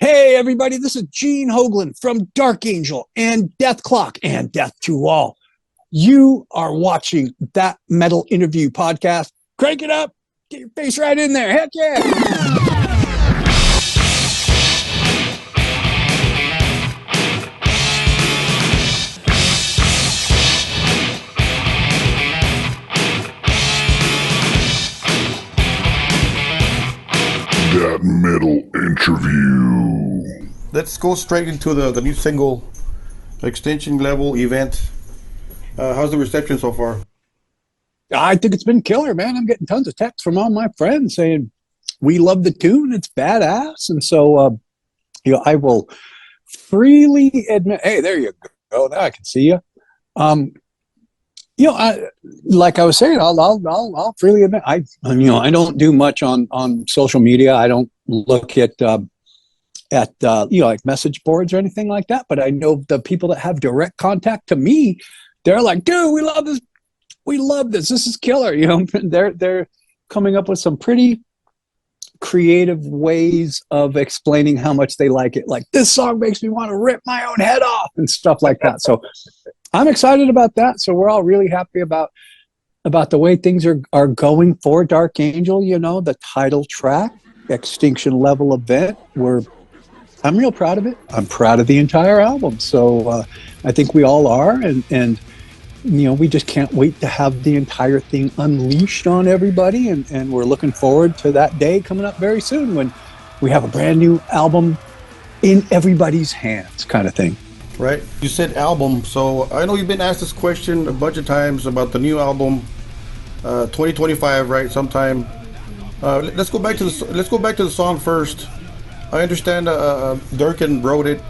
Hey, everybody, this is Gene Hoglan from Dark Angel and DETHKLOK and Death to All. You are watching That Metal Interview podcast. Crank it up. Get your face right in there. Heck yeah. That Metal Interview. Let's go straight into the new single, Extinction Level Event. How's the reception so far? I think it's been killer, man. I'm getting tons of texts from all my friends saying we love the tune. It's badass. And so, I will freely admit, hey, there you go. Now I can see you. Like I was saying, I'll freely admit, I don't do much on social media. I don't look at like message boards or anything like that. But I know the people that have direct contact to me, they're like, dude, we love this. We love this. This is killer. They're coming up with some pretty creative ways of explaining how much they like it. Like, this song makes me want to rip my own head off and stuff like that. So I'm excited about that. So we're all really happy about the way things are going for Dark Angel. The title track, Extinction Level Event. I'm real proud of it. I'm proud of the entire album. So I think we all are, and we just can't wait to have the entire thing unleashed on everybody. And we're looking forward to that day coming up very soon when we have a brand new album in everybody's hands, kind of thing. Right. You said album, so I know you've been asked this question a bunch of times about the new album, 2025, right? Sometime. Let's go back to the song first. I understand Durkin wrote it.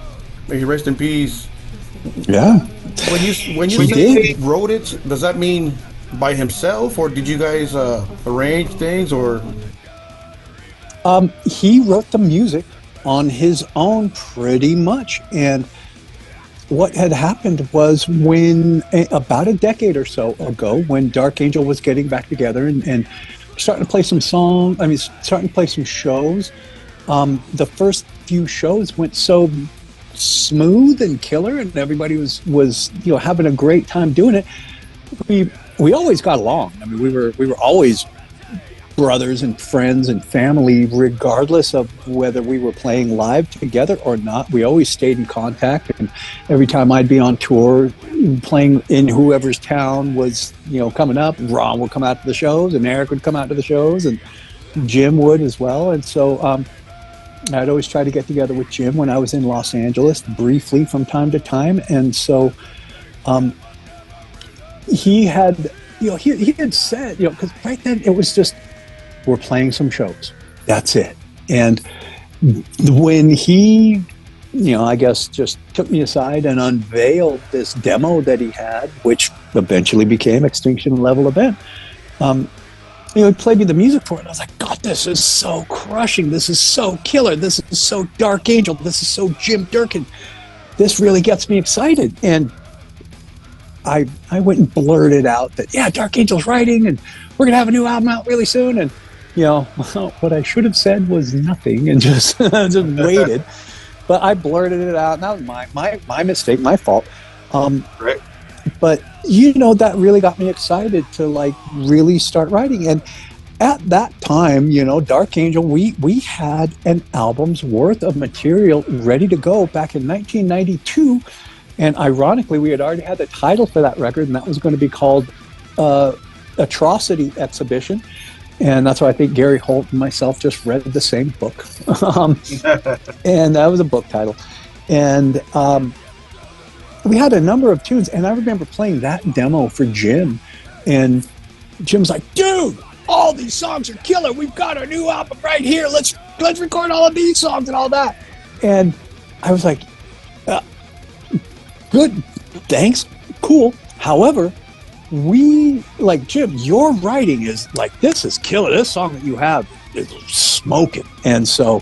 May he rest in peace. Yeah. When you say he wrote it, does that mean by himself, or did you guys arrange things, or? He wrote the music on his own, pretty much, and what had happened was when about a decade or so ago, when Dark Angel was getting back together and starting to play some shows, the first few shows went so smooth and killer, and everybody was having a great time doing it. We always got along. I mean, we were always brothers and friends and family, regardless of whether we were playing live together or not. We always stayed in contact, and every time I'd be on tour playing in whoever's town was coming up, Ron would come out to the shows, and Eric would come out to the shows, and Jim would as well. And so I'd always try to get together with Jim when I was in Los Angeles briefly from time to time. And so he had he had said, because right then it was just, we're playing some shows. That's it. And when he, I guess just took me aside and unveiled this demo that he had, which eventually became Extinction Level Event, he played me the music for it. And I was like, God, this is so crushing. This is so killer. This is so Dark Angel. This is so Jim Durkin. This really gets me excited. And I went and blurted out that, yeah, Dark Angel's writing, and we're going to have a new album out really soon. And what I should have said was nothing and just waited. But I blurted it out, and that was my mistake, my fault. Right. But that really got me excited to really start writing. And at that time, Dark Angel, we had an album's worth of material ready to go back in 1992. And ironically, we had already had the title for that record, and that was going to be called Atrocity Exhibition. And that's why I think Gary Holt and myself just read the same book. And that was a book title. And we had a number of tunes, and I remember playing that demo for Jim. And Jim's like, dude, all these songs are killer. We've got our new album right here. Let's record all of these songs and all that. And I was like, good, thanks, cool. However, Jim, your writing is this is killer. This song that you have is smoking. And so,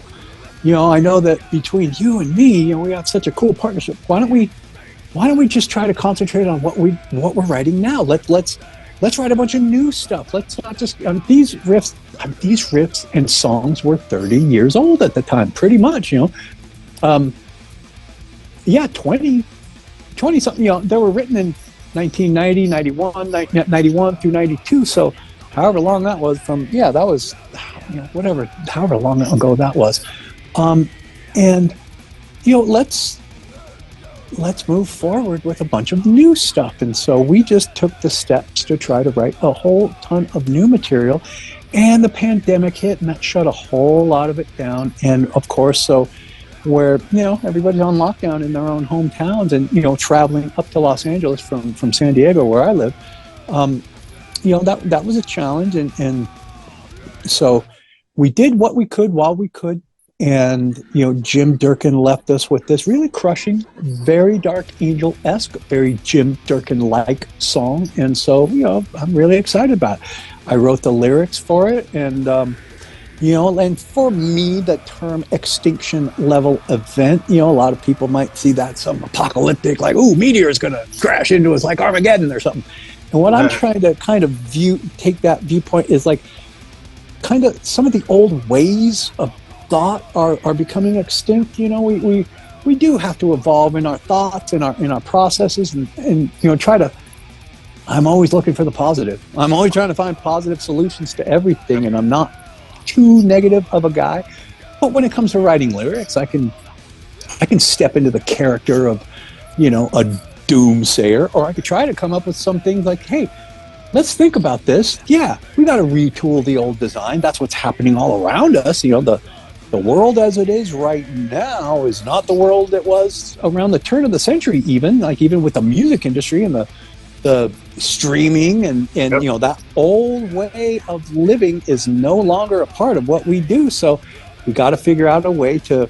I know that between you and me, we have such a cool partnership. Why don't we just try to concentrate on what we're writing now? Let's write a bunch of new stuff. Let's not just these riffs and songs were 30 years old at the time, pretty much. Yeah, 20 something, they were written in 1990, 91 through 92. So however long that was from, that was, however long ago that was. And, let's move forward with a bunch of new stuff. And so we just took the steps to try to write a whole ton of new material. And the pandemic hit, and that shut a whole lot of it down. And of course, so where, everybody's on lockdown in their own hometowns and, traveling up to Los Angeles from San Diego, where I live, that was a challenge. And so we did what we could while we could. And, Jim Durkin left us with this really crushing, very Dark Angel-esque, very Jim Durkin-like song. And so, I'm really excited about it. I wrote the lyrics for it. And, and for me, the term extinction level event, a lot of people might see that some apocalyptic, like, ooh, meteor is going to crash into us like Armageddon or something. And what I'm trying to kind of take that viewpoint is like kind of some of the old ways of thought are becoming extinct. We do have to evolve in our thoughts, in our processes, and try to. I'm always looking for the positive. I'm always trying to find positive solutions to everything, and I'm not too negative of a guy. But when it comes to writing lyrics, I can step into the character of, a doomsayer, or I could try to come up with some things like, hey, let's think about this. Yeah, we got to retool the old design. That's what's happening all around us. The world as it is right now is not the world it was around the turn of the century, even with the music industry and the streaming and that old way of living is no longer a part of what we do. So we got to figure out a way to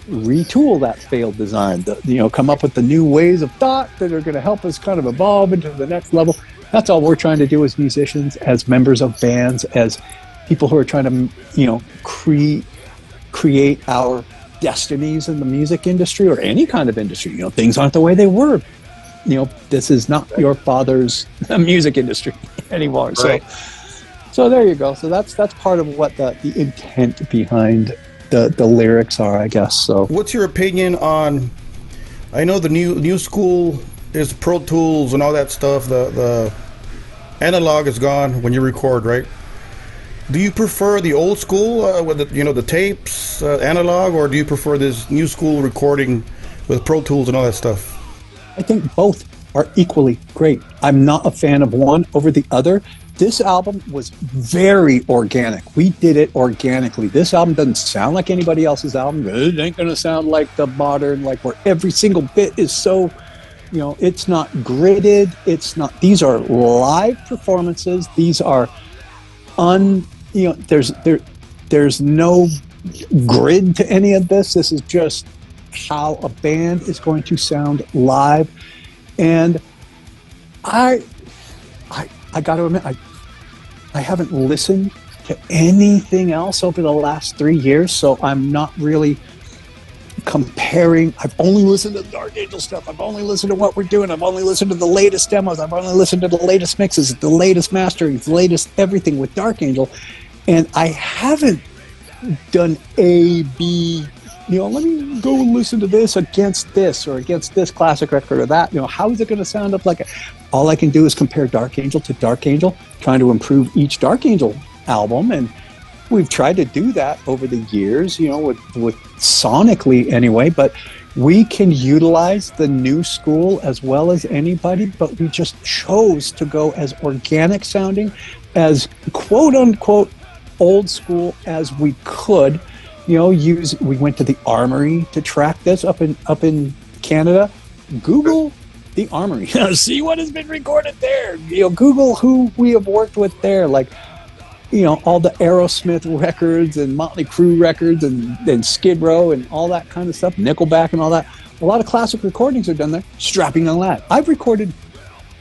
retool that failed design, come up with the new ways of thought that are going to help us kind of evolve into the next level. That's all we're trying to do as musicians, as members of bands, as people who are trying to, create our destinies in the music industry or any kind of industry. Things aren't the way they were. This is not your father's music industry anymore. Right. So there you go. So that's part of what the intent behind the lyrics are, I guess. So what's your opinion on, I know the new school is Pro Tools and all that stuff. The analog is gone when you record, right? Do you prefer the old school with the tapes, analog, or do you prefer this new school recording with Pro Tools and all that stuff? I think both are equally great. I'm not a fan of one over the other. This album was very organic. We did it organically. This album doesn't sound like anybody else's album. It ain't going to sound like the modern, like where every single bit is so, it's not gridded. It's not, these are live performances. These are there's no grid to any of this. This is just how a band is going to sound live. And I got to admit, I haven't listened to anything else over the last 3 years, so I'm not really comparing. I've only listened to the Dark Angel stuff. I've only listened to what we're doing. I've only listened to the latest demos. I've only listened to the latest mixes, the latest masterings, the latest everything with Dark Angel. And I haven't done A, B, let me go listen to this against this or against this classic record or that. How is it going to sound up like all I can do is compare Dark Angel to Dark Angel, trying to improve each Dark Angel album. And we've tried to do that over the years, with sonically anyway, but we can utilize the new school as well as anybody, but we just chose to go as organic sounding, as quote unquote old school as we could. We went to the Armory to track this up in Canada. Google the Armory. See what has been recorded there. Google who we have worked with there. Like, all the Aerosmith records and Motley Crue records and Skid Row and all that kind of stuff. Nickelback and all that. A lot of classic recordings are done there. Strapping young lad. I've recorded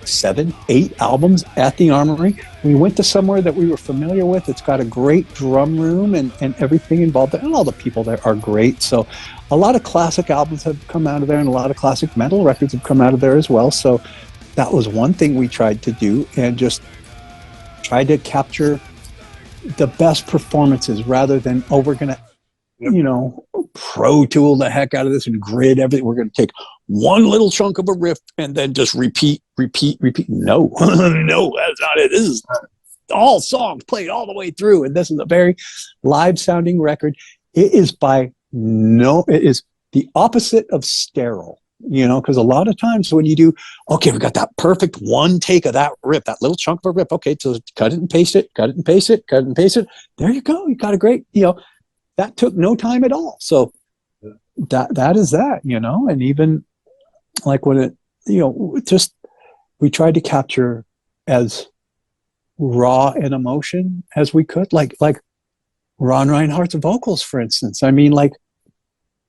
7, 8 albums at the Armory. We went to somewhere that we were familiar with. It's got a great drum room and everything involved there, and all the people there are great. So a lot of classic albums have come out of there, and a lot of classic metal records have come out of there as well. So that was one thing we tried to do, and just tried to capture the best performances rather than, we're going to you know, pro tool the heck out of this and grid everything. We're going to take one little chunk of a riff and then just repeat. No, no, that's not it. This is all songs played all the way through. And this is a very live sounding record. It is it is the opposite of sterile, you know, because a lot of times when you do, okay, we got that perfect one take of that riff, that little chunk of a riff. Okay, so cut it and paste it, cut it and paste it, cut it and paste it. There you go. You got a great, you know, that took no time at all. So that is that, you know, and even like when it, you know, just we tried to capture as raw an emotion as we could, like Ron Reinhardt's vocals, for instance. I mean, like,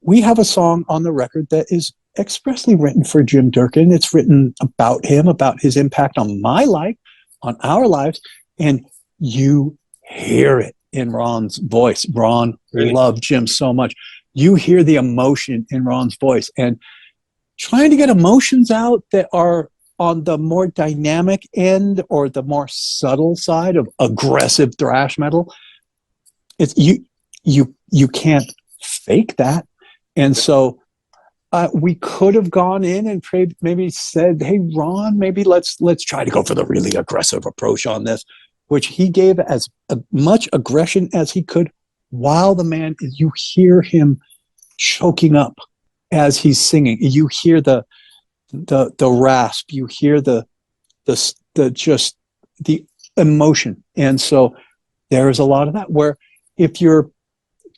we have a song on the record that is expressly written for Jim Durkin. It's written about him, about his impact on my life, on our lives, and you hear it in Ron's voice. Ron loved Jim so much. You hear the emotion in Ron's voice, and trying to get emotions out that are on the more dynamic end or the more subtle side of aggressive thrash metal, it's you can't fake that. And so we could have gone in and maybe said, hey, Ron, maybe let's try to go for the really aggressive approach on this, which he gave as much aggression as he could, while the man, you hear him choking up as he's singing. You hear the rasp, you hear the just the emotion. And so there is a lot of that, where if you're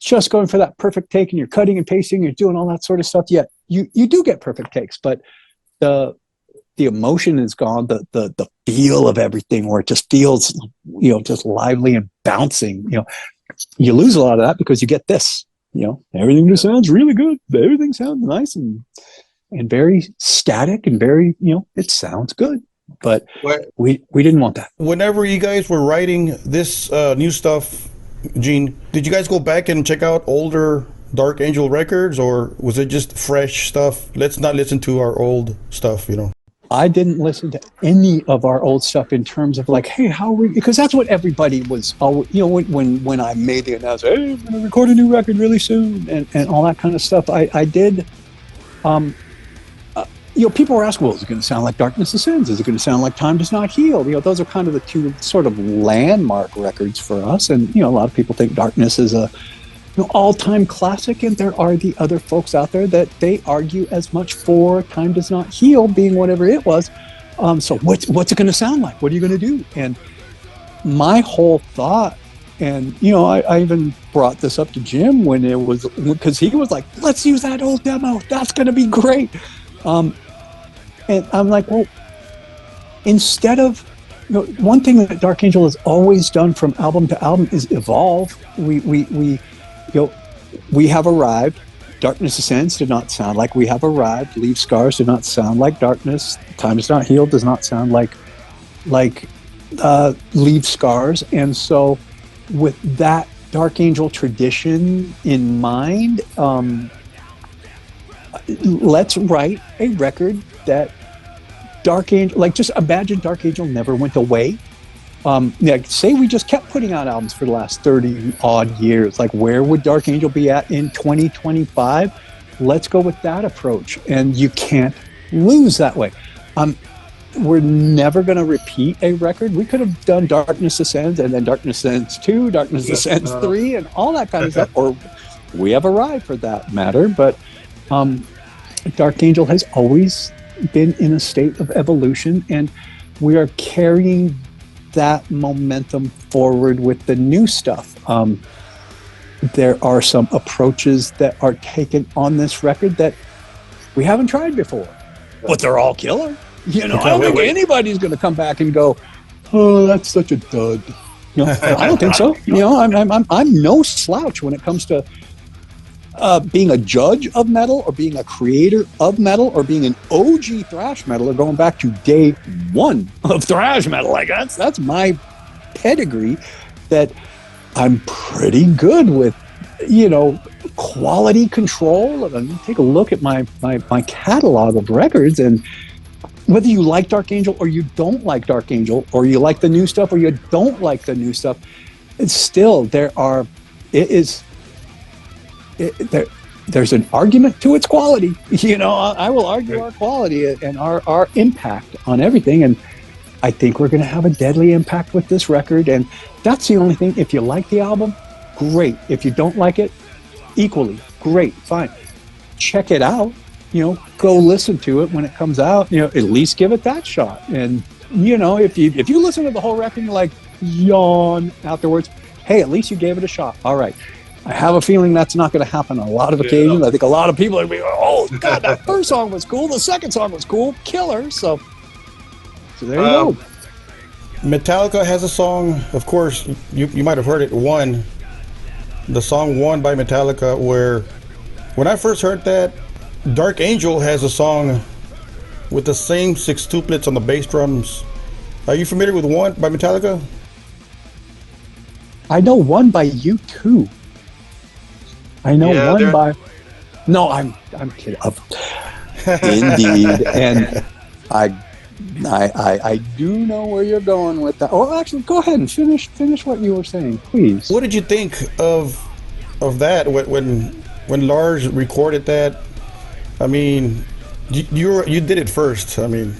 just going for that perfect take and you're cutting and pasting, you're doing all that sort of stuff, yeah, you do get perfect takes, but the emotion is gone, the feel of everything, where it just feels, you know, just lively and bouncing, you know, you lose a lot of that because you get this, you know, everything just sounds really good, everything sounds nice and very static and very, you know, it sounds good, but we didn't want that. Whenever you guys were writing this new stuff, Gene, did you guys go back and check out older Dark Angel records, or was it just fresh stuff? Let's not listen to our old stuff, you know. I didn't listen to any of our old stuff in terms of like, hey, how are we? Because that's what everybody was, you know, when I made the announcement, hey, I'm going to record a new record really soon, and all that kind of stuff. I did. You know, people were asking, well, is it going to sound like Darkness Ascends? Is it going to sound like Time Does Not Heal? You know, those are kind of the two sort of landmark records for us. And, you know, a lot of people think Darkness is a, you know, all-time classic. And there are the other folks out there that they argue as much for Time Does Not Heal being whatever it was. So what's it going to sound like? What are you going to do? And my whole thought, and, you know, I even brought this up to Jim when it was, because he was like, let's use that old demo. That's going to be great. And I'm like, well, instead of, you know, one thing that Dark Angel has always done from album to album is evolve. We have arrived. Darkness Ascends did not sound like We Have Arrived. Leave Scars did not sound like Darkness. Time Is Not Healed does not sound like Leave Scars. And so with that Dark Angel tradition in mind, let's write a record that Dark Angel, like, just imagine Dark Angel never went away. Say we just kept putting out albums for the last 30 odd years. Like, where would Dark Angel be at in 2025? Let's go with that approach. And you can't lose that way. We're never going to repeat a record. We could have done Darkness Ascends and then Darkness Ascends 2, Darkness Ascends 3, and all that kind of stuff. Or We Have Arrived, for that matter. But Dark Angel has always been in a state of evolution, and we are carrying that momentum forward with the new stuff. There are some approaches that are taken on this record that we haven't tried before, but they're all killer. You know, I don't think anybody's going to come back and go, oh, that's such a dud. You know, I don't think so. You know, I'm no slouch when it comes to being a judge of metal, or being a creator of metal, or being an OG thrash metal, or going back to day one of thrash metal. Like, that's my pedigree, that I'm pretty good with, you know, quality control. And take a look at my catalog of records, and whether you like Dark Angel or you don't like Dark Angel, or you like the new stuff or you don't like the new stuff, it's still, there's an argument to its quality. You know, I will argue our quality and our impact on everything. And I think we're going to have a deadly impact with this record. And that's the only thing. If you like the album, great. If you don't like it, equally great, fine. Check it out. You know, go listen to it when it comes out. You know, at least give it that shot. And you know, if you listen to the whole record and you're like yawn afterwards, hey, at least you gave it a shot. All right. I have a feeling that's not going to happen on a lot of occasions. I think a lot of people are going to be, oh, God, that first song was cool. The second song was cool. Killer. So there you go. Metallica has a song, of course, you might have heard it, One. The song One by Metallica, where when I first heard that, Dark Angel has a song with the same sextuplets on the bass drums. Are you familiar with One by Metallica? I know One by U2. I know One by. No, I'm kidding. Indeed, and I do know where you're going with that. Oh, actually, go ahead and finish what you were saying, please. What did you think of that when Lars recorded that? I mean, you did it first. I mean.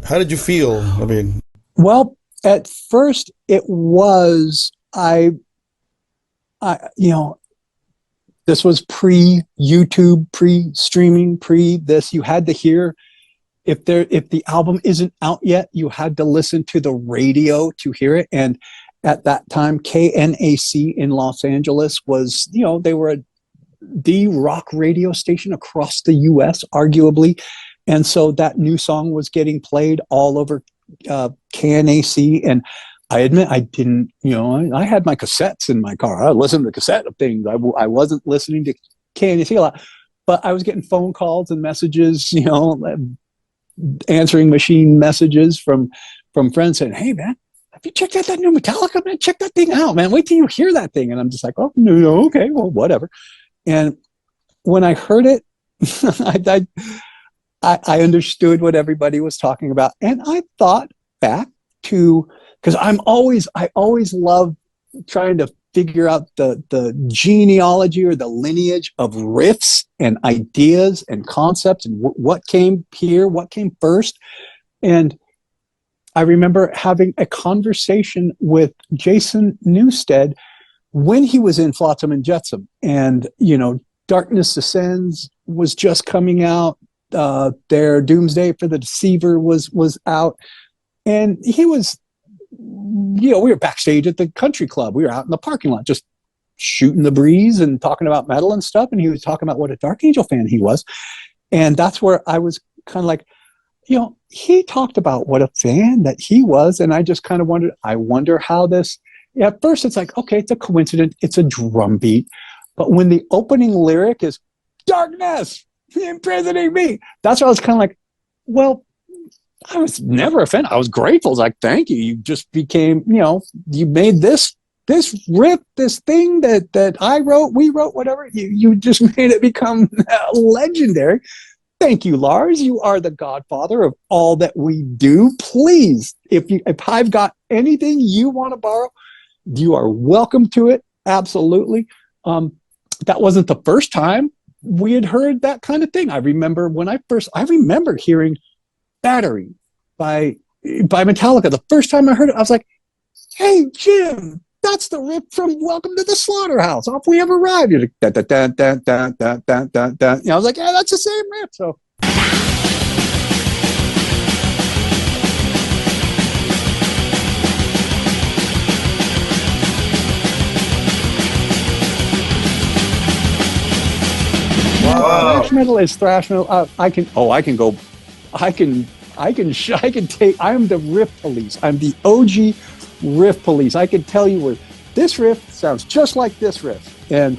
How did you feel? I mean, well, at first it was you know, this was pre-YouTube, pre-streaming, pre-this. You had to hear if the album isn't out yet, you had to listen to the radio to hear it. And at that time, KNAC in Los Angeles was, you know, they were the rock radio station across the US, arguably. And so that new song was getting played all over KNAC. And I admit I didn't, you know, I had my cassettes in my car. I listened to cassette of things. I wasn't listening to KNAC a lot, but I was getting phone calls and messages, you know, answering machine messages from friends saying, hey, man, have you checked out that new Metallica, man? Check that thing out, man. Wait till you hear that thing. And I'm just like, oh, no, okay, well, whatever. And when I heard it, I understood what everybody was talking about. And I thought back to, because I always love trying to figure out the genealogy or the lineage of riffs and ideas and concepts and what came here, what came first. And I remember having a conversation with Jason Newsted when he was in Flotsam and Jetsam. And, you know, Darkness Descends was just coming out. Their Doomsday for the Deceiver was out, and he was, you know, we were backstage at the country club. We were out in the parking lot just shooting the breeze and talking about metal and stuff, and he was talking about what a Dark Angel fan he was. And that's where I was kind of like, you know, he talked about what a fan that he was, and I just kind of I wonder how this, at first it's like, okay, it's a coincidence, it's a drum beat, but when the opening lyric is darkness imprisoning me, that's why I was kind of like, well, I was never a fan. I was grateful. I was like, thank you. You just became, you know, you made this riff, this thing that I wrote, we wrote, whatever. You just made it become legendary. Thank you, Lars. You are the godfather of all that we do. Please, if I've got anything you want to borrow, you are welcome to it. Absolutely. That wasn't the first time we had heard that kind of thing. I remember hearing Battery by Metallica. The first time I heard it, I was like, hey, Jim, that's the riff from Welcome to the Slaughterhouse. Off We Have Arrived. You're like, da, da, da, da, da, da, da, da, da. You know, I was like, yeah, that's the same riff. So thrash metal is thrash metal. I can I can take. I'm the riff police. I'm the OG riff police. I can tell you where this riff sounds just like this riff. And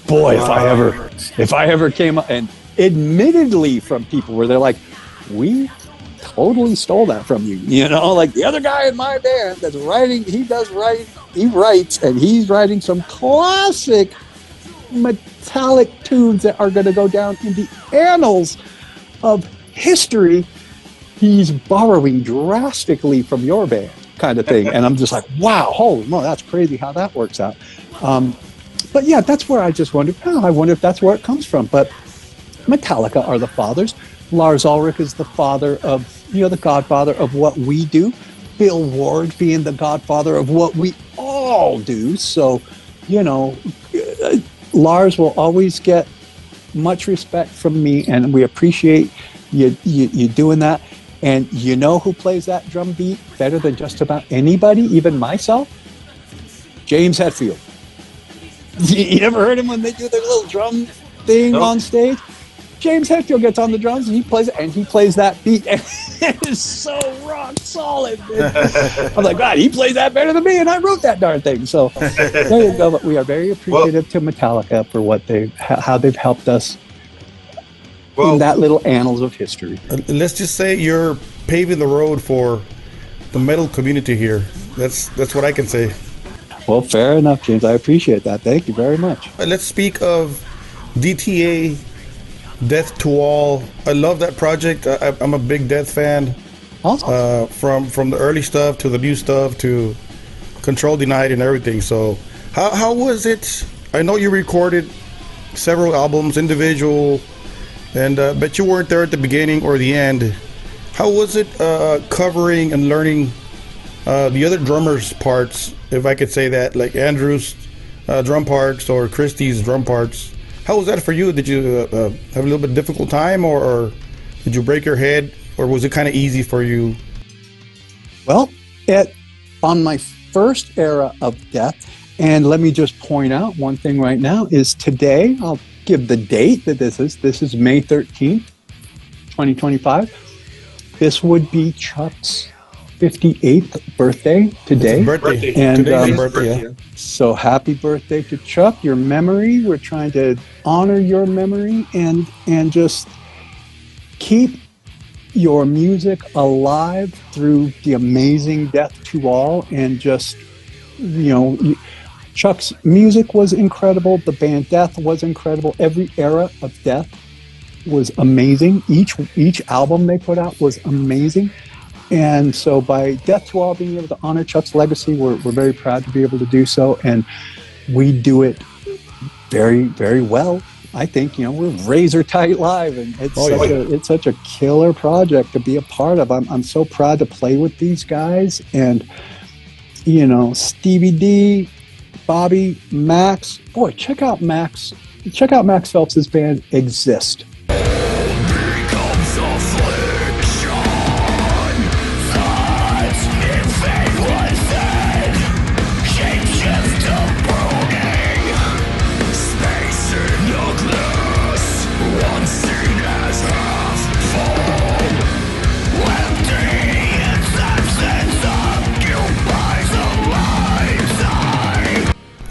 boy, if I ever came up, and admittedly from people where they're like, we totally stole that from you. You know, like the other guy in my band that's writing, he writes, and he's writing some classic metallic tunes that are going to go down in the annals of history. He's borrowing drastically from your band, kind of thing. And I'm just like, wow, holy moly, that's crazy how that works out. But yeah, that's where I just wondered, I wonder if that's where it comes from. But Metallica are the fathers. Lars Ulrich is the father of, the godfather of what we do. Bill Ward being the godfather of what we all do. So, Lars will always get much respect from me, and we appreciate you doing that. And you know who plays that drum beat better than just about anybody, even myself? James Hetfield. You ever heard him when they do their little drum thing on stage? James Hetfield gets on the drums and he plays that beat, and it is so rock solid. I'm like, God, he plays that better than me, and I wrote that darn thing. So there you go. But we are very appreciative to Metallica for how they've helped us in that little annals of history. Let's just say you're paving the road for the metal community here. That's what I can say. Well, fair enough, James. I appreciate that. Thank you very much. Let's speak of DTA. Death to All. I love that project. I'm a big Death fan. Awesome. From the early stuff to the new stuff to Control Denied and everything. So how was it? I know you recorded several albums individual, and but you weren't there at the beginning or the end. How was it covering and learning the other drummers' parts, if I could say that, like Andrew's drum parts or Christie's drum parts? How was that for you? Did you have a little bit difficult time, or did you break your head, or was it kind of easy for you? Well, on my first era of Death, and let me just point out one thing right now, is today, I'll give the date that this is May 13th, 2025. This would be Chuck's 58th birthday today. Birthday. And Today's birthday. yeah. So happy birthday to Chuck. Your memory, we're trying to honor your memory and just keep your music alive through the amazing Death to All. And just, Chuck's music was incredible. The band Death was incredible. Every era of Death was amazing. Each album they put out was amazing. And so by Death to All being able to honor Chuck's legacy, we're very proud to be able to do so. And we do it very, very well. I think, we're razor tight live, and it's such a killer project to be a part of. I'm so proud to play with these guys. And, Stevie D, Bobby, Max. Boy, check out Max Phelps' band Exist.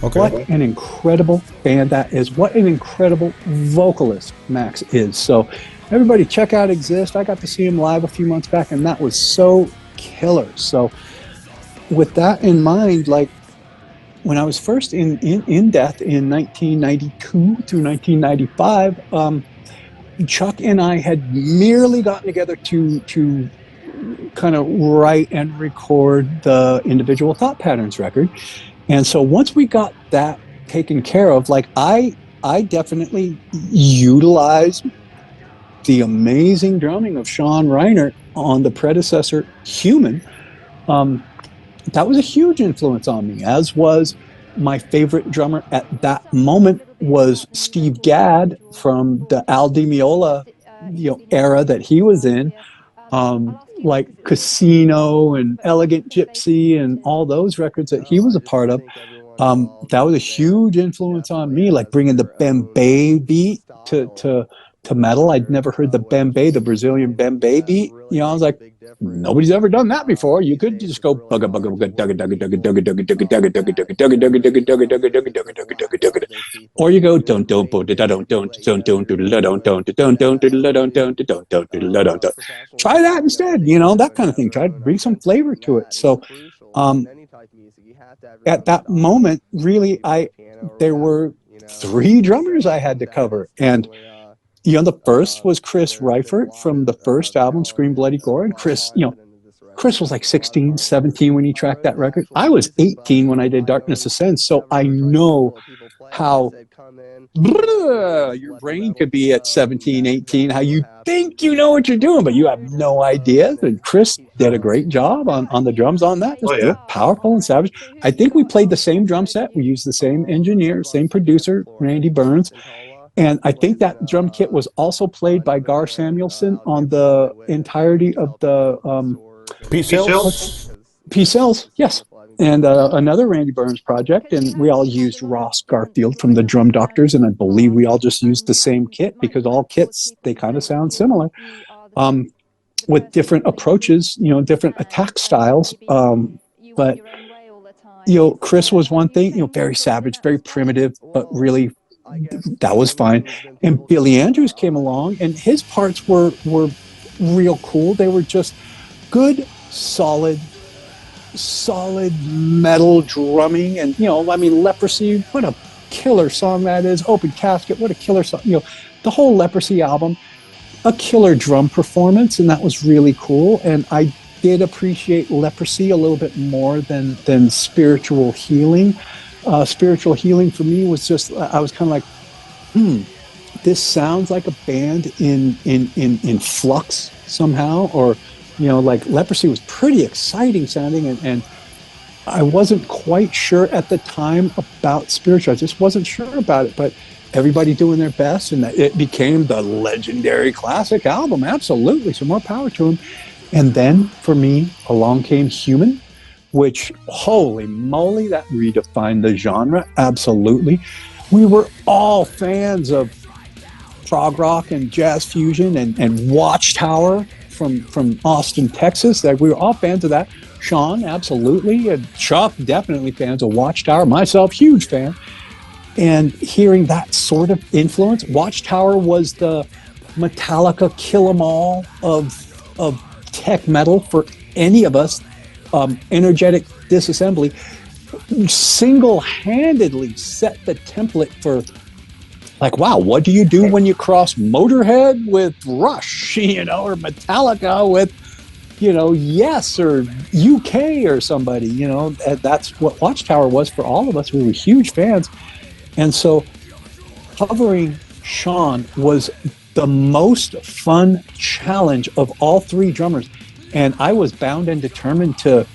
Okay. What an incredible band that is. What an incredible vocalist Max is. So everybody check out Exist. I got to see him live a few months back, and that was so killer. So with that in mind, like when I was first in Death in 1992 through 1995, Chuck and I had merely gotten together to kind of write and record the Individual Thought Patterns record. And so once we got that taken care of, like I definitely utilized the amazing drumming of Sean Reiner on the predecessor Human. That was a huge influence on me, as was my favorite drummer at that moment was Steve Gadd from the Al Di Meola era that he was in. Like Casino and Elegant Gypsy and all those records that he was a part of. That was a huge influence on me, like bringing the Bembe beat to to metal. I'd never heard the bembe, the Brazilian bembe beat. You know, I was like, nobody's ever done that before. You could just go bugga bugga bugga dugga dugga dugga dugga dugga dugga dugga dugga dugga dugga dugga dugga dugga dugga dugga dugga dugga dugga dugga, or you go don't bo da don't try that instead. You know, that kind of thing. Try to bring some flavor to it. So at that moment, really, there were 3 drummers I had to cover, and you know, the first was Chris Reifert from the first album, Scream Bloody Gore. And Chris, you know, Chris was like 16, 17 when he tracked that record. I was 18 when I did Darkness Ascends, so I know how your brain could be at 17, 18, how you think you know what you're doing, but you have no idea. And Chris did a great job on the drums on that. Just powerful and savage. I think we played the same drum set. We used the same engineer, same producer, Randy Burns. And I think that drum kit was also played by Gar Samuelson on the entirety of the P-Cells, yes. And another Randy Burns project. And we all used Ross Garfield from the Drum Doctors. And I believe we all just used the same kit because all kits, they kind of sound similar with different approaches, you know, different attack styles. But, you know, Chris was one thing, you know, very savage, very primitive, but really that was fine. And Billy Andrews came along, and his parts were real cool. They were just good, solid metal drumming. And, you know, I mean, Leprosy, what a killer song that is. Open Casket, what a killer song. You know, the whole Leprosy album, a killer drum performance, and that was really cool. And I did appreciate Leprosy a little bit more than Spiritual Healing. Spiritual Healing for me was just, I was kind of like, this sounds like a band in flux somehow. Or, you know, like Leprosy was pretty exciting sounding, and I wasn't quite sure at the time about Spiritual. I just wasn't sure about it, but everybody doing their best, and it became the legendary classic album. Absolutely. So more power to them. And then for me, along came Human, which, holy moly, that redefined the genre. Absolutely. We were all fans of prog rock and jazz fusion and Watchtower from Austin, Texas. Like, we were all fans of that. Sean, absolutely. And Chuck, definitely fans of Watchtower. Myself, huge fan. And hearing that sort of influence, Watchtower was the Metallica Kill 'Em All of tech metal for any of us. Energetic Disassembly single-handedly set the template for, like, wow, what do you do when you cross Motorhead with Rush, you know, or Metallica with, you know, Yes, or UK or somebody, you know? That's what Watchtower was for all of us. We were huge fans. And so covering Sean was the most fun challenge of all 3 drummers. And I was bound and determined to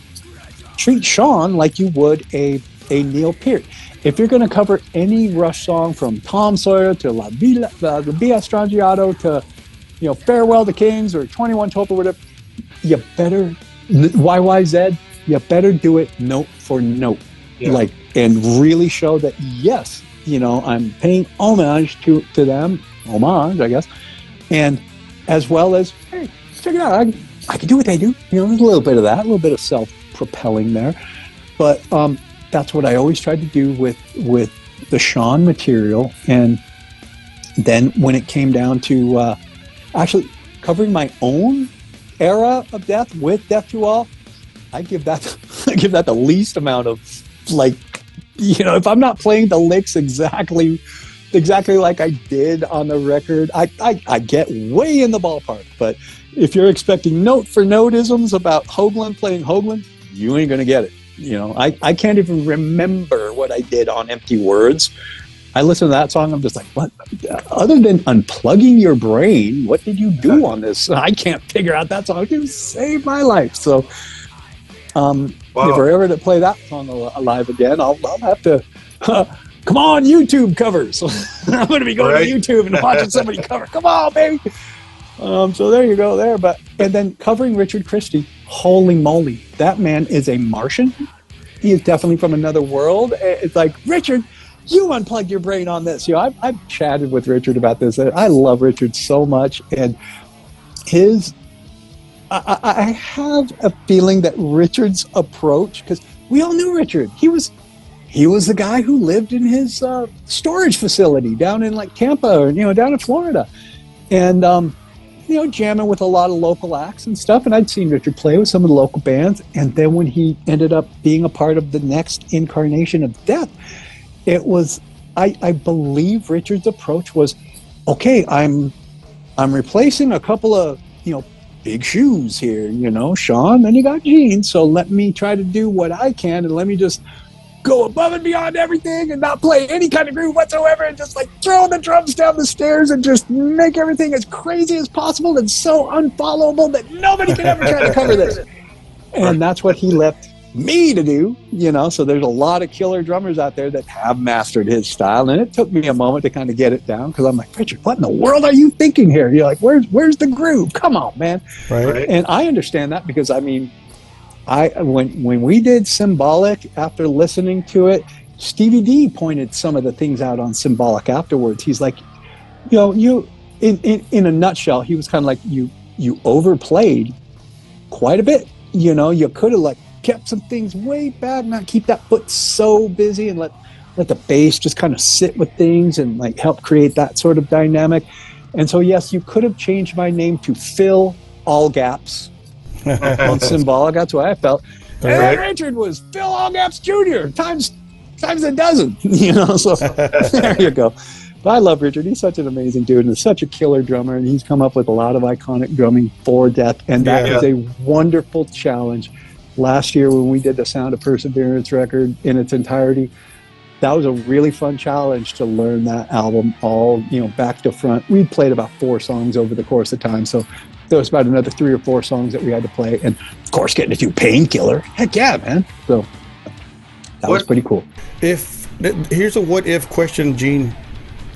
treat Sean like you would a Neil Peart. If you're going to cover any Rush song, from Tom Sawyer to La Via Strangiato to, you know, Farewell to Kings or 2112 or whatever, you better, YYZ, you better do it note for note. Yeah. Like, and really show that, yes, you know, I'm paying homage to them, I guess, and as well as, hey, check it out, I can do what they do. You know, there's a little bit of that, a little bit of self-propelling there. But that's what I always tried to do with the Sean material. And then when it came down to actually covering my own era of Death with Death to All, I give that the least amount of, like, you know, if I'm not playing the licks exactly like I did on the record, I get way in the ballpark. But if you're expecting note for note-isms about Hoglan playing Hoglan, you ain't gonna get it. You know, I can't even remember what I did on Empty Words. I listen to that song, I'm just like, what? Other than unplugging your brain, what did you do on this? I can't figure out that song. It saved my life. So wow. If we're ever to play that song live again, I'll have to come on, YouTube covers. I'm going to be going to YouTube and watching somebody cover. Come on, baby. So there you go there. And then covering Richard Christie, holy moly, that man is a Martian. He is definitely from another world. It's like, Richard, unplugged your brain on this. You know, I've chatted with Richard about this. I love Richard so much, and I have a feeling that Richard's approach, because we all knew Richard. He was the guy who lived in his storage facility down in like Tampa, or, you know, down in Florida, and you know, jamming with a lot of local acts and stuff. And I'd seen Richard play with some of the local bands. And then when he ended up being a part of the next incarnation of Death, it was, I believe Richard's approach was, okay, I'm replacing a couple of, you know, big shoes here, you know, Sean, then you got Gene. So let me try to do what I can, and let me just go above and beyond everything and not play any kind of groove whatsoever, and just like throw the drums down the stairs and just make everything as crazy as possible and so unfollowable that nobody can ever try to cover this. And that's what he left me to do, you know. So there's a lot of killer drummers out there that have mastered his style, and it took me a moment to kind of get it down, because I'm like, Richard, what in the world are you thinking here? You're like, where's the groove? Come on, man. Right. And I understand that, because I mean, when we did Symbolic, after listening to it, Stevie D pointed some of the things out on Symbolic afterwards. He's like, you know, you in a nutshell, he was kind of like, you overplayed quite a bit. You know, you could have like kept some things way back, not keep that foot so busy, and let the bass just kind of sit with things and like help create that sort of dynamic. And so yes, you could have changed my name to Fill All Gaps on Symbolic. That's what I felt. And then Richard was Phil Allgaps Jr. times a dozen, you know. So there you go. But I love Richard. He's such an amazing dude, and he's such a killer drummer, and he's come up with a lot of iconic drumming for Death, and that is a wonderful challenge. Last year when we did the Sound of Perseverance record in its entirety, that was a really fun challenge to learn that album all, you know, back to front. We played about 4 songs over the course of time, so there was about another 3 or 4 songs that we had to play, and of course getting to do Painkiller. Heck yeah, man. So that was pretty cool. Here's a what if question, Gene.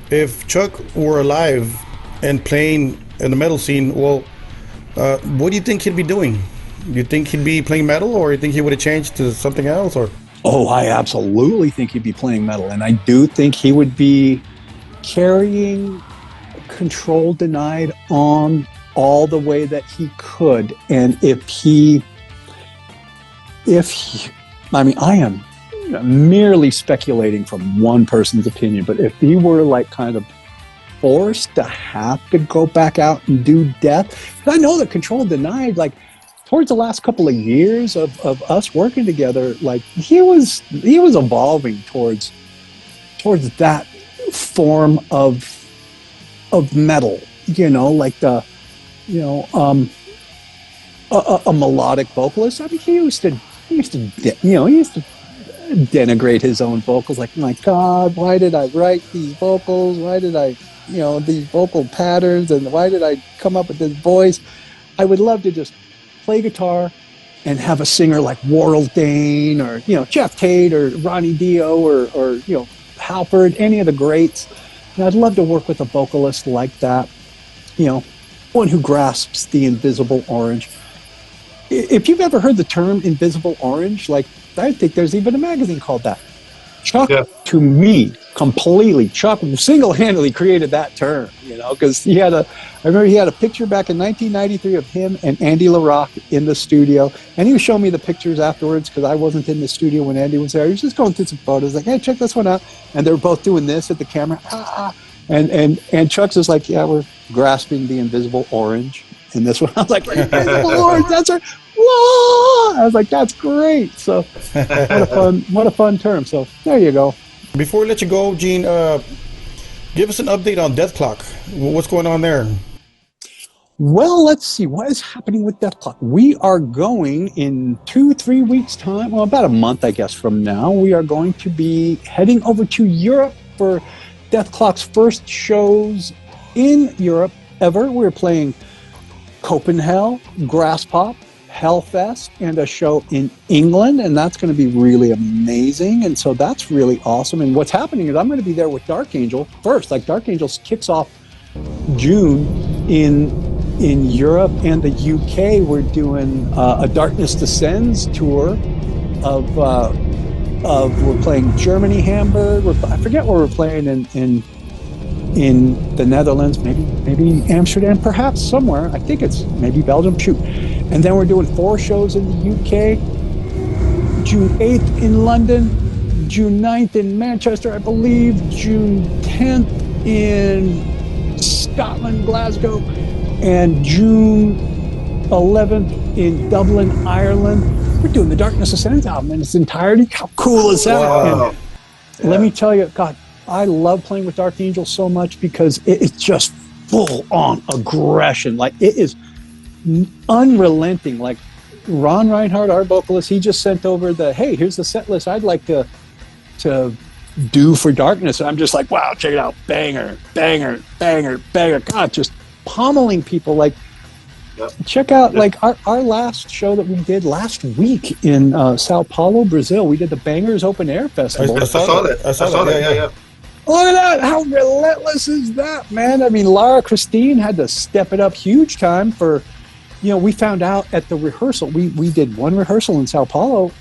If Chuck were alive and playing in the metal scene, well, what do you think he'd be doing? Do you think he'd be playing metal, or do you think he would have changed to something else? Or oh, I absolutely think he'd be playing metal, and I do think he would be carrying Control Denied on all the way that he could. And I mean, I am merely speculating from one person's opinion, but if he were like kind of forced to have to go back out and do Death, I know that Control Denied, like towards the last couple of years of us working together, like he was evolving towards that form of metal, you know, like the, you know, a melodic vocalist. I mean, he used to denigrate his own vocals, like, my God, why did I write these vocals? Why did I, you know, these vocal patterns, and why did I come up with this voice? I would love to just play guitar and have a singer like Warrell Dane, or, you know, Jeff Tate, or Ronnie Dio, or you know, Halford, any of the greats. And I'd love to work with a vocalist like that, you know, one who grasps the invisible orange. If you've ever heard the term invisible orange, like, I think there's even a magazine called that. Chuck, to me, completely, Chuck single-handedly created that term, you know, because I remember he had a picture back in 1993 of him and Andy LaRocque in the studio, and he was showing me the pictures afterwards, because I wasn't in the studio when Andy was there. He was just going through some photos, like, hey, check this one out, and they were both doing this at the camera, and Chuck's just like, yeah, we're grasping the invisible orange in this one. I was like, invisible orange, that's right. Whoa! I was like, that's great. So what a fun term. So there you go. Before we let you go, Gene, give us an update on DETHKLOK. What's going on there? Well, let's see. What is happening with DETHKLOK? We are going in 2-3 weeks' time, well, about a month, I guess, from now, we are going to be heading over to Europe for DETHKLOK's first shows in Europe ever. We're playing Copenhagen, Grasspop, Hellfest, and a show in England, and that's going to be really amazing. And so that's really awesome. And what's happening is I'm going to be there with Dark Angel first. Like, Dark Angel kicks off June in Europe and the UK. We're doing a Darkness Descends tour of we're playing Germany, Hamburg. I forget where we're playing in the Netherlands, maybe Amsterdam, perhaps somewhere. I think it's maybe Belgium. Shoot, and then we're doing 4 shows in the UK. June 8th in London, June 9th in Manchester, I believe, June 10th in Scotland, Glasgow, and June 11th in Dublin, Ireland. We're doing the Darkness Ascends album in its entirety. How cool is that? Wow. And let me tell you, God, I love playing with Dark Angel so much because it is just full on aggression. Like, it is unrelenting. Like, Ron Reinhardt, our vocalist, he just sent over hey, here's the set list I'd like to do for Darkness. And I'm just like, wow, check it out. Banger, banger, banger, banger. God, just pummeling people. Like, check out like our last show that we did last week in Sao Paulo, Brazil. We did the Bangers Open Air Festival. I saw that. Yeah. Look at that. How relentless is that, man? I mean, Lara Christine had to step it up huge time for, we found out at the rehearsal. We did one rehearsal in Sao Paulo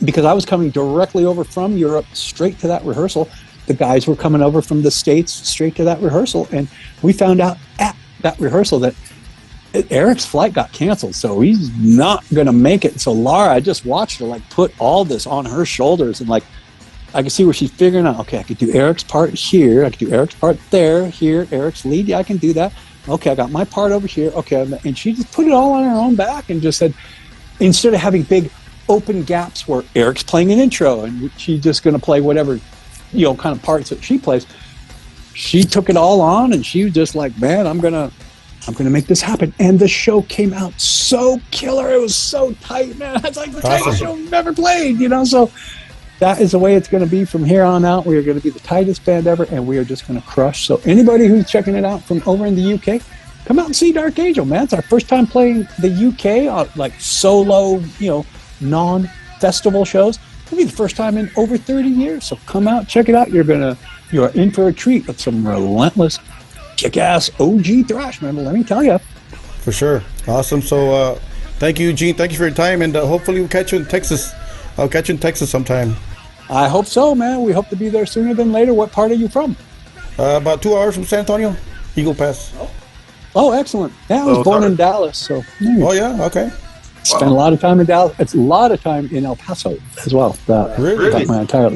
because I was coming directly over from Europe straight to that rehearsal. The guys were coming over from the States straight to that rehearsal. And we found out at that rehearsal that Eric's flight got canceled. So he's not going to make it. So Lara, I just watched her like put all this on her shoulders. And like, I can see where she's figuring out, okay, I could do Eric's part here. I could do Eric's part there, here. Eric's lead, yeah, I can do that. Okay, I got my part over here. Okay, and she just put it all on her own back and just said, instead of having big open gaps where Eric's playing an intro and she's just going to play whatever, kind of parts that she plays, she took it all on and she was just like, man, I'm gonna make this happen. And the show came out so killer. It was so tight, man. It's like the tightest show we've ever played, So that is the way it's going to be from here on out. We are going to be the tightest band ever, and we are just going to crush. So anybody who's checking it out from over in the UK, come out and see Dark Angel, man. It's our first time playing the UK, like solo, non-festival shows. It'll be the first time in over 30 years. So come out, check it out. You are in for a treat with some relentless, kick-ass OG thrash, man. Let me tell you. For sure. Awesome. So thank you, Gene. Thank you for your time, and hopefully we'll catch you in Texas. I'll catch you in Texas sometime. I hope so, man. We hope to be there sooner than later. What part are you from? About 2 hours from San Antonio, Eagle Pass. Oh, excellent. Yeah, I was born in Dallas, so. Oh, yeah? Okay. Spent a lot of time in Dallas. It's a lot of time in El Paso as well. Really?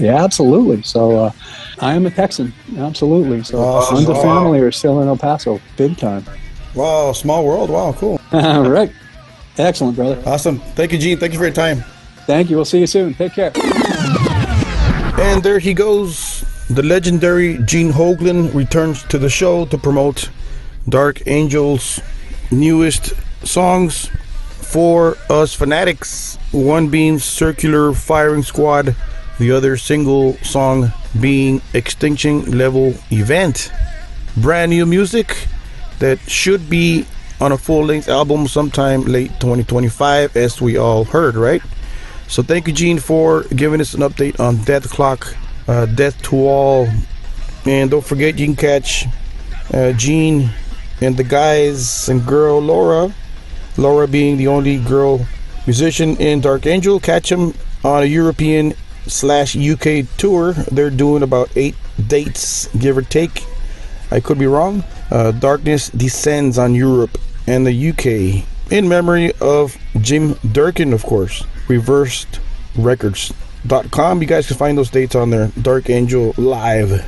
Yeah, absolutely. So I am a Texan, absolutely. So friends and family are still in El Paso, big time. Wow, small world. Wow, cool. Right. Excellent, brother. Awesome. Thank you, Gene. Thank you for your time. Thank you. We'll see you soon. Take care. And there he goes. The legendary Gene Hoglan returns to the show to promote Dark Angel's newest songs for us fanatics. One being Circular Firing Squad, the other single song being Extinction Level Event. Brand new music that should be on a full-length album sometime late 2025, as we all heard, right? So thank you, Gene, for giving us an update on DETHKLOK Death to All. And don't forget, you can catch Gene and the guys and girl Laura being the only girl musician in Dark Angel. Catch them on a European/UK tour. They're doing about 8 dates, give or take. I could be wrong. Darkness Descends on Europe and the UK, in memory of Jim Durkin, of course. ReversedRecords.com. You guys can find those dates on there. Dark Angel live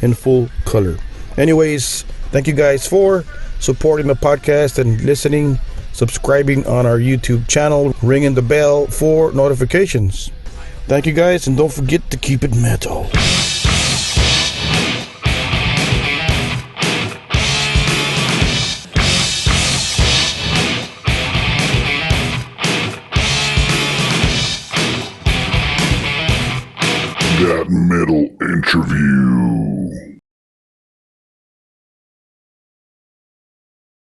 in full color. Anyways, thank you guys for supporting the podcast and listening, subscribing on our YouTube channel, ringing the bell for notifications. Thank you guys, and don't forget to keep it metal. That metal interview.